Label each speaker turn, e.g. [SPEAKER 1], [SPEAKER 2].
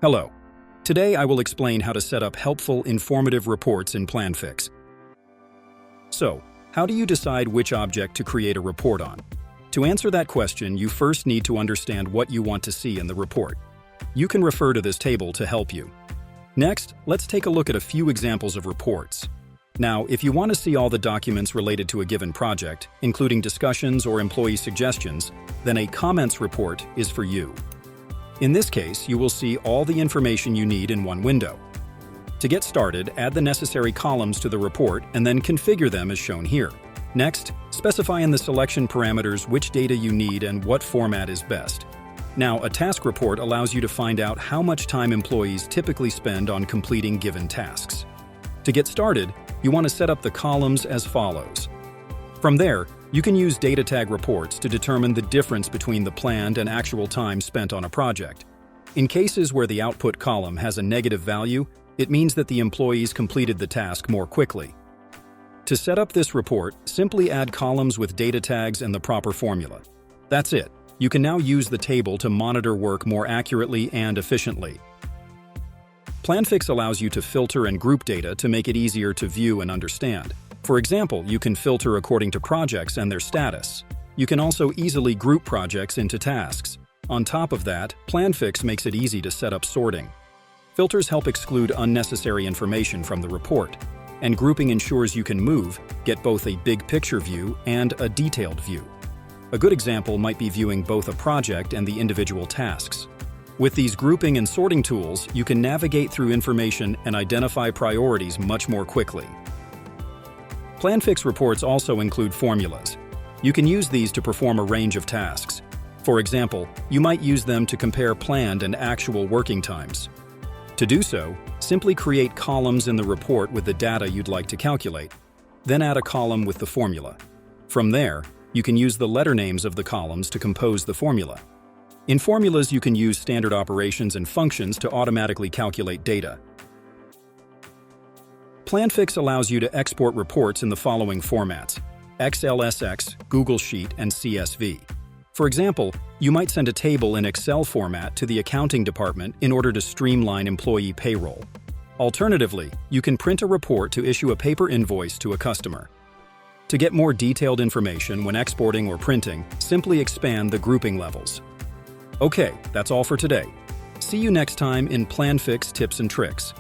[SPEAKER 1] Hello. Today I will explain how to set up helpful, informative reports in Planfix. So, how do you decide which object to create a report on? To answer that question, you first need to understand what you want to see in the report. You can refer to this table to help you. Next, let's take a look at a few examples of reports. Now, if you want to see all the documents related to a given project, including discussions or employee suggestions, then a comments report is for you. In this case, you will see all the information you need in one window. To get started, add the necessary columns to the report and then configure them as shown here. Next, specify in the selection parameters which data you need and what format is best. Now, a task report allows you to find out how much time employees typically spend on completing given tasks. To get started, you want to set up the columns as follows. From there, you can use data tag reports to determine the difference between the planned and actual time spent on a project. In cases where the output column has a negative value, it means that the employees completed the task more quickly. To set up this report, simply add columns with data tags and the proper formula. That's it. You can now use the table to monitor work more accurately and efficiently. Planfix allows you to filter and group data to make it easier to view and understand. For example, you can filter according to projects and their status. You can also easily group projects into tasks. On top of that, Planfix makes it easy to set up sorting. Filters help exclude unnecessary information from the report, and grouping ensures you can get both a big picture view and a detailed view. A good example might be viewing both a project and the individual tasks. With these grouping and sorting tools, you can navigate through information and identify priorities much more quickly. Planfix reports also include formulas. You can use these to perform a range of tasks. For example, you might use them to compare planned and actual working times. To do so, simply create columns in the report with the data you'd like to calculate, then add a column with the formula. From there, you can use the letter names of the columns to compose the formula. In formulas, you can use standard operations and functions to automatically calculate data. Planfix allows you to export reports in the following formats: XLSX, Google Sheet, and CSV. For example, you might send a table in Excel format to the accounting department in order to streamline employee payroll. Alternatively, you can print a report to issue a paper invoice to a customer. To get more detailed information when exporting or printing, simply expand the grouping levels. Okay, that's all for today. See you next time in Planfix Tips and Tricks.